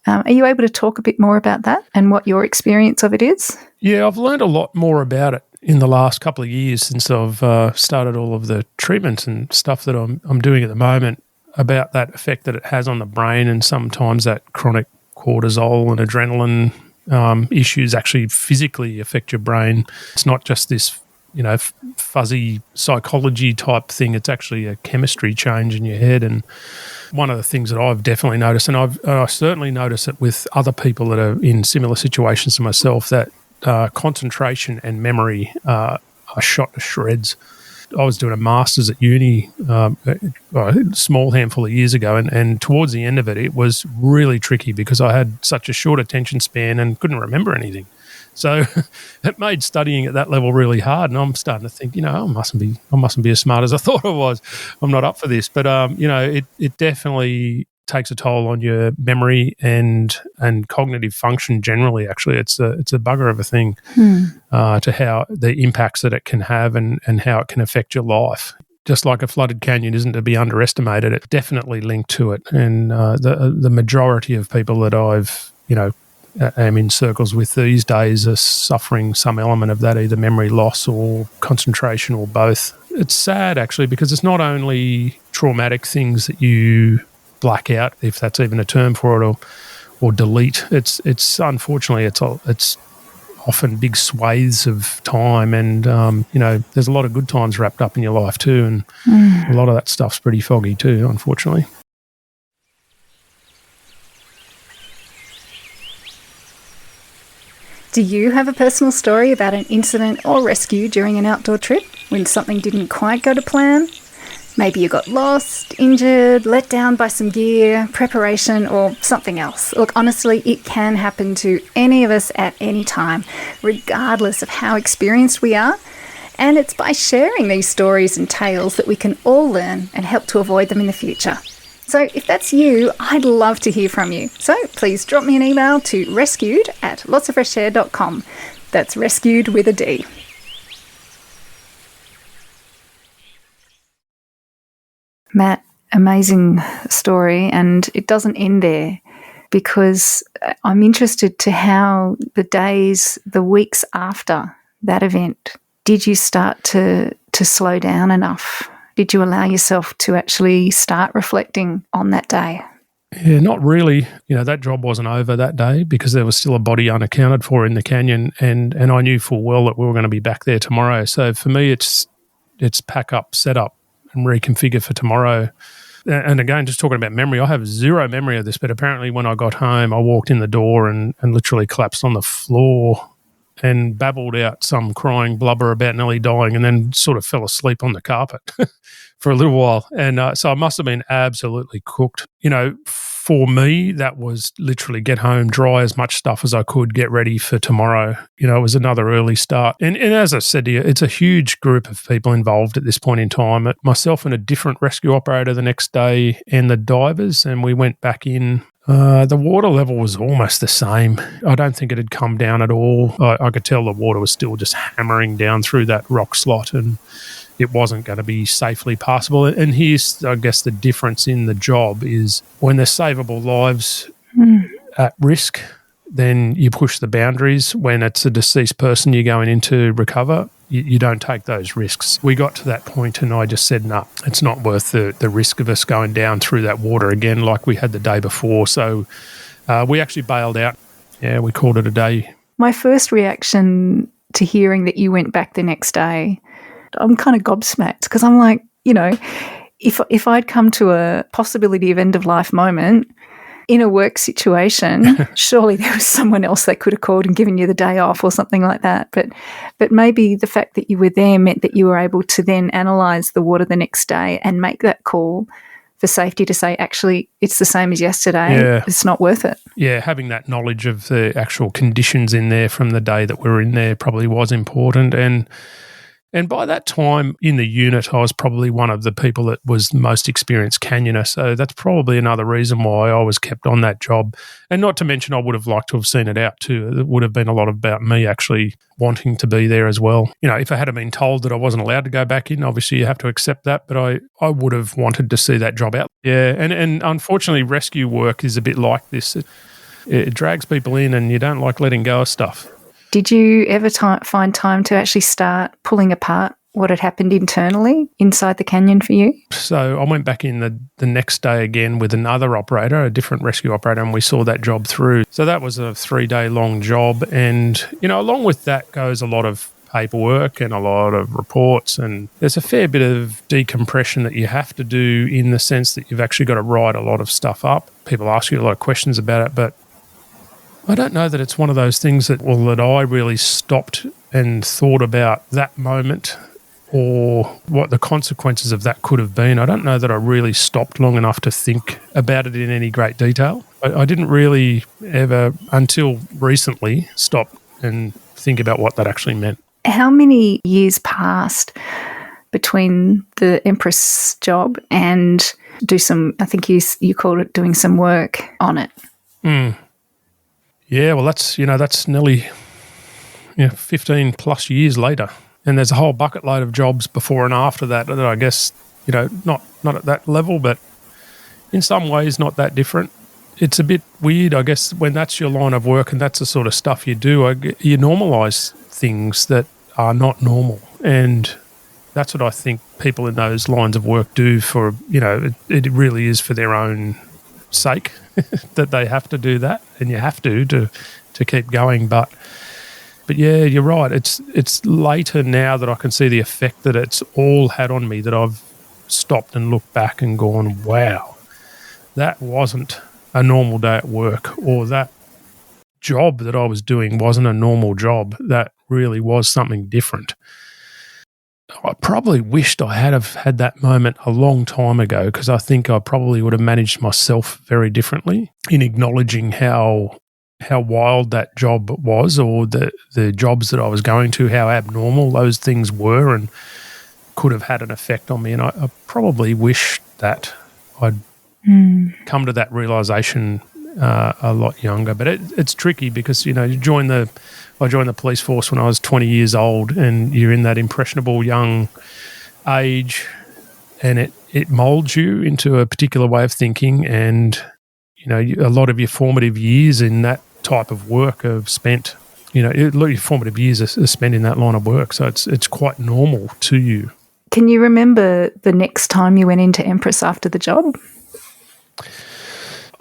Are you able to talk a bit more about that and what your experience of it is? Yeah, I've learned a lot more about it in the last couple of years since I've started all of the treatments and stuff that I'm doing at the moment, about that effect that it has on the brain, and sometimes that chronic cortisol and adrenaline issues actually physically affect your brain. It's not just this, you know, fuzzy psychology type thing. It's actually a chemistry change in your head. And one of the things that I've definitely noticed, and I certainly notice it with other people that are in similar situations to myself, that concentration and memory are shot to shreds. I was doing a master's at uni a small handful of years ago, and towards the end of it, it was really tricky because I had such a short attention span and couldn't remember anything. So it made studying at that level really hard, and I'm starting to think, you know, I mustn't be as smart as I thought I was. I'm not up for this, but you know, it definitely takes a toll on your memory and cognitive function generally. Actually, it's a bugger of a thing to how the impacts that it can have and how it can affect your life. Just like a flooded canyon isn't to be underestimated, it's definitely linked to it. And the majority of people that I've, you know, am in circles with these days are suffering some element of that, either memory loss or concentration or both. It's sad actually, because it's not only traumatic things that you black out, if that's even a term for it, or delete. It's unfortunately it's often big swathes of time, and you know, there's a lot of good times wrapped up in your life too, and a lot of that stuff's pretty foggy too, unfortunately. Do you have a personal story about an incident or rescue during an outdoor trip when something didn't quite go to plan? Maybe you got lost, injured, let down by some gear, preparation, or something else. Look, honestly, it can happen to any of us at any time, regardless of how experienced we are. And it's by sharing these stories and tales that we can all learn and help to avoid them in the future. So if that's you, I'd love to hear from you. So please drop me an email to rescued@lotsoffreshair.com. That's rescued with a D. Matt, amazing story, and it doesn't end there, because I'm interested to how the days, the weeks after that event, did you start to slow down enough? Did you allow yourself to actually start reflecting on that day? Yeah, not really. That job wasn't over that day because there was still a body unaccounted for in the canyon, and I knew full well that we were going to be back there tomorrow. So for me, it's pack up, set up, and reconfigure for tomorrow. And again, just talking about memory, I have zero memory of this, but apparently when I got home, I walked in the door and literally collapsed on the floor and babbled out some crying blubber about nearly dying, and then sort of fell asleep on the carpet for a little while. And so I must have been absolutely cooked. For me, that was literally get home, dry as much stuff as I could, get ready for tomorrow. It was another early start. And as I said to you, it's a huge group of people involved at this point in time. Myself and a different rescue operator the next day and the divers, and we went back in. The water level was almost the same. I don't think it had come down at all. I could tell the water was still just hammering down through that rock slot, and it wasn't going to be safely passable. And here's, I guess, the difference in the job is when there's savable lives at risk, then you push the boundaries. When it's a deceased person you're going in to recover, you don't take those risks. We got to that point and I just said, no, it's not worth the risk of us going down through that water again like we had the day before. So we actually bailed out. Yeah, we called it a day. My first reaction to hearing that you went back the next day, I'm kind of gobsmacked because I'm like, if I'd come to a possibility of end-of-life moment in a work situation, surely there was someone else that could have called and given you the day off or something like that. But maybe the fact that you were there meant that you were able to then analyse the water the next day and make that call for safety to say, actually, it's the same as yesterday. Yeah. It's not worth it. Yeah, having that knowledge of the actual conditions in there from the day that we were in there probably was important. And by that time in the unit, I was probably one of the people that was the most experienced canyoner. So that's probably another reason why I was kept on that job. And not to mention, I would have liked to have seen it out too. It would have been a lot about me actually wanting to be there as well. If I had been told that I wasn't allowed to go back in, obviously you have to accept that. But I would have wanted to see that job out. Yeah, and unfortunately, rescue work is a bit like this. It drags people in and you don't like letting go of stuff. Did you ever find time to actually start pulling apart what had happened internally inside the canyon for you? So I went back in the next day again with another operator, a different rescue operator, and we saw that job through. So that was a 3-day long job. And, along with that goes a lot of paperwork and a lot of reports. And there's a fair bit of decompression that you have to do in the sense that you've actually got to write a lot of stuff up. People ask you a lot of questions about it, but I don't know that it's one of those things that I really stopped and thought about that moment or what the consequences of that could have been. I don't know that I really stopped long enough to think about it in any great detail. I didn't really ever, until recently, stop and think about what that actually meant. How many years passed between the Empress job and I think you called it doing some work on it? Yeah, well, that's nearly 15 plus years later. And there's a whole bucket load of jobs before and after that I guess, not at that level, but in some ways not that different. It's a bit weird, I guess, when that's your line of work and that's the sort of stuff you do. You normalise things that are not normal. And that's what I think people in those lines of work do for, it really is for their own sake that they have to do that, and you have to keep going. But yeah, you're right. It's later now that I can see the effect that it's all had on me, that I've stopped and looked back and gone, wow, that wasn't a normal day at work, or that job that I was doing wasn't a normal job. That really was something different. I probably wished I had have had that moment a long time ago, because I think I probably would have managed myself very differently in acknowledging how wild that job was, or the jobs that I was going to, how abnormal those things were and could have had an effect on me. And I probably wish that I'd come to that realisation a lot younger. But it's tricky because, I joined the police force when I was 20 years old, and you're in that impressionable young age, and it moulds you into a particular way of thinking, and a lot of your formative years in that type of work are spent, a lot of your formative years are spent in that line of work. So it's quite normal to you. Can you remember the next time you went into Empress after the job?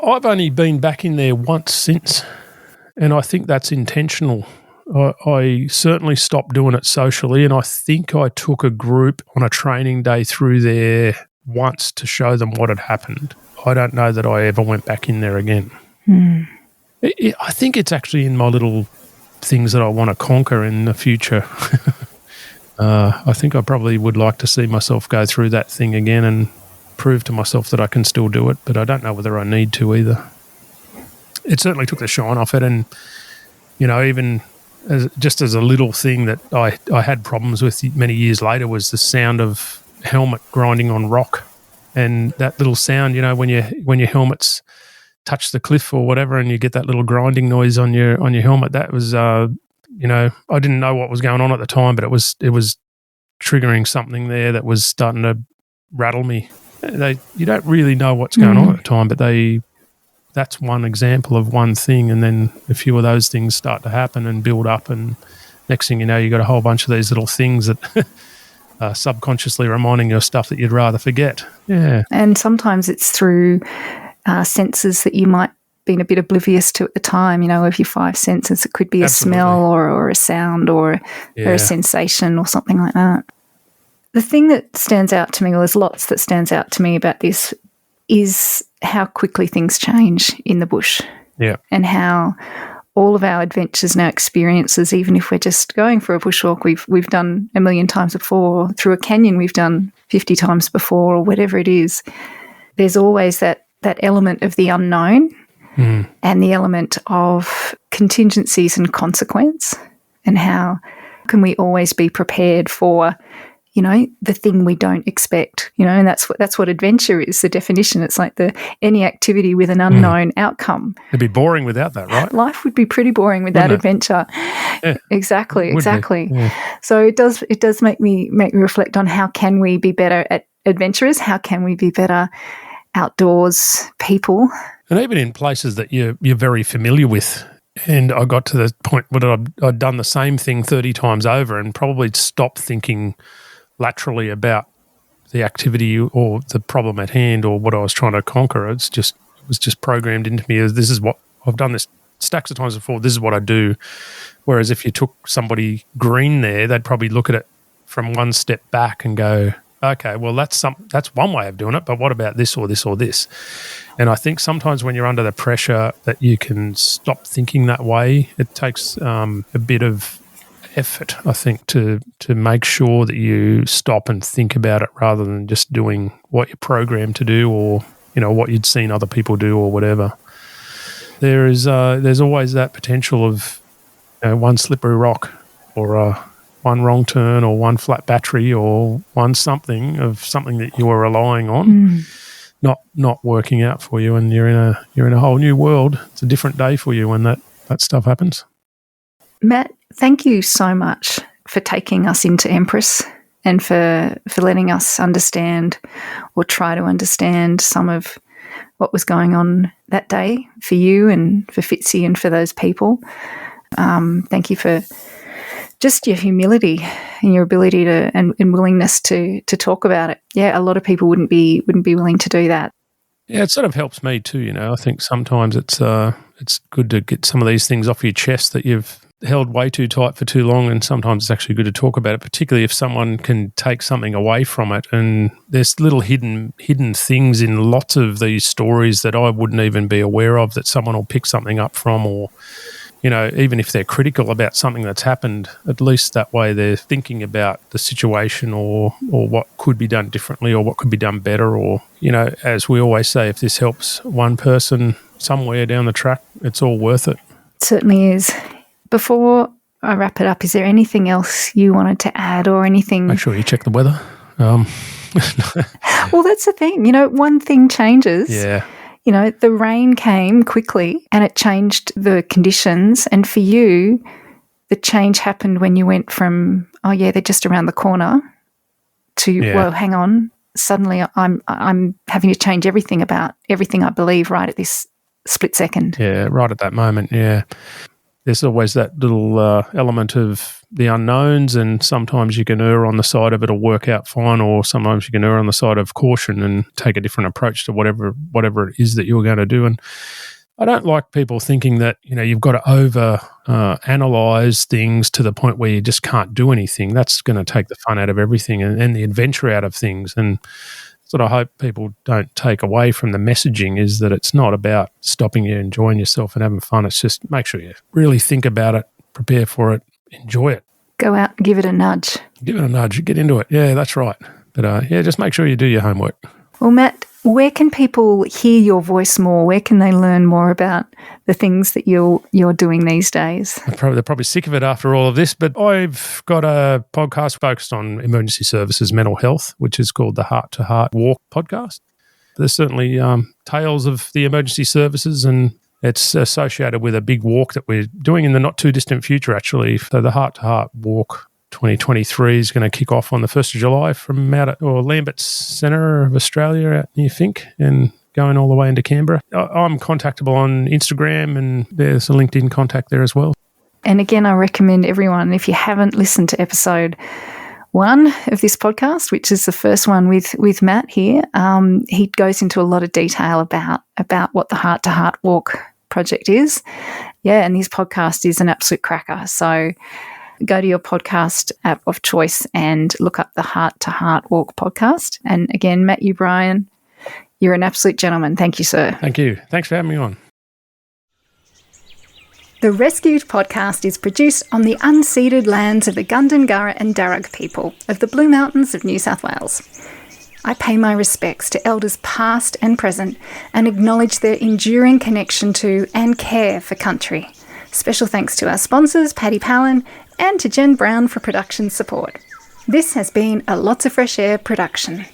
I've only been back in there once since, and I think that's intentional. I certainly stopped doing it socially, and I think I took a group on a training day through there once to show them what had happened. I don't know that I ever went back in there again. I think it's actually in my little things that I want to conquer in the future. I think I probably would like to see myself go through that thing again and prove to myself that I can still do it, but I don't know whether I need to either. It certainly took the shine off it, and, even just as a little thing that I had problems with many years later was the sound of helmet grinding on rock. And that little sound, when your helmets touch the cliff or whatever, and you get that little grinding noise on your helmet, that was, I didn't know what was going on at the time, but it was triggering something there that was starting to rattle me. You don't really know what's going on at the time, but that's one example of one thing, and then a few of those things start to happen and build up, and next thing you know, you got a whole bunch of these little things that are subconsciously reminding you of stuff that you'd rather forget. Yeah. And sometimes it's through senses that you might have been a bit oblivious to at the time, of your five senses. It could be Absolutely. A smell or a sound or a sensation or something like that. The thing that stands out to me, well, there's lots that stands out to me about this, is how quickly things change in the bush. Yeah. And how all of our adventures and our experiences, even if we're just going for a bushwalk we've done a million times before, through a canyon we've done 50 times before, or whatever it is, there's always that element of the unknown and the element of contingencies and consequence, and how can we always be prepared for the thing we don't expect, and that's what adventure is, the definition. It's like any activity with an unknown outcome. It'd be boring without that, right? Life would be pretty boring without adventure. Yeah. Exactly. Yeah. So it does make me reflect on how can we be better at adventurers? How can we be better outdoors people? And even in places that you're very familiar with. And I got to the point where I'd done the same thing 30 times over and probably stopped thinking laterally about the activity or the problem at hand or what I was trying to conquer. It was just programmed into me as, this is what I've done this stacks of times before, this is what I do. Whereas if you took somebody green there, they'd probably look at it from one step back and go, okay, well, that's one way of doing it, but what about this or this or this? And I think sometimes when you're under the pressure that you can stop thinking that way. It takes a bit of effort, I think, to make sure that you stop and think about it rather than just doing what you're programmed to do or, what you'd seen other people do or whatever. There's always that potential of one slippery rock or one wrong turn or one flat battery or one something that you were relying on not working out for you, and you're in a whole new world. It's a different day for you when that stuff happens. Matt, thank you so much for taking us into Empress and for letting us understand or try to understand some of what was going on that day for you and for Fitzy and for those people. Thank you for just your humility and your ability to and willingness to talk about it. Yeah, a lot of people wouldn't be willing to do that. Yeah, it sort of helps me too. I think sometimes it's good to get some of these things off your chest that you've held way too tight for too long, and sometimes it's actually good to talk about it, particularly if someone can take something away from it. And there's little hidden things in lots of these stories that I wouldn't even be aware of that someone will pick something up from, or even if they're critical about something that's happened, at least that way they're thinking about the situation or what could be done differently or what could be done better, or as we always say, if this helps one person somewhere down the track, it's all worth it. It certainly is. Before I wrap it up, is there anything else you wanted to add or anything? Make sure you check the weather. Well, that's the thing. One thing changes. Yeah. The rain came quickly and it changed the conditions. And for you, the change happened when you went from, oh, yeah, they're just around the corner to, whoa, hang on. Suddenly I'm having to change everything about everything I believe right at this split second. Yeah, right at that moment, yeah. There's always that little element of the unknowns, and sometimes you can err on the side of it'll work out fine, or sometimes you can err on the side of caution and take a different approach to whatever it is that you're going to do. And I don't like people thinking that, you've got to over analyze things to the point where you just can't do anything. That's going to take the fun out of everything and the adventure out of things. And what I hope people don't take away from the messaging is that it's not about stopping you enjoying yourself and having fun. It's just make sure you really think about it, prepare for it, enjoy it. Go out and give it a nudge. Give it a nudge. Get into it. Yeah, that's right. But just make sure you do your homework. Well, Matt, where can people hear your voice more? Where can they learn more about the things that you're doing these days? They're probably sick of it after all of this, but I've got a podcast focused on emergency services mental health, which is called the Heart to Heart Walk podcast. There's certainly tales of the emergency services, and it's associated with a big walk that we're doing in the not too distant future, actually. So the Heart to Heart Walk 2023 is going to kick off on the 1st of July from Lambert Centre of Australia out near Fink and going all the way into Canberra. I'm contactable on Instagram, and there's a LinkedIn contact there as well. And again, I recommend everyone, if you haven't listened to episode 1 of this podcast, which is the first one with Matt here, he goes into a lot of detail about what the Heart to Heart Walk project is. Yeah, and his podcast is an absolute cracker. So go to your podcast app of choice and look up the Heart to Heart Walk podcast. And again, Matt O'Brien, you're an absolute gentleman. Thank you, sir. Thank you. Thanks for having me on. The Rescued podcast is produced on the unceded lands of the Gundungurra and Darug people of the Blue Mountains of New South Wales. I pay my respects to elders past and present and acknowledge their enduring connection to and care for country. Special thanks to our sponsors, Paddy Palin, and to Jen Brown for production support. This has been a Lots of Fresh Air production.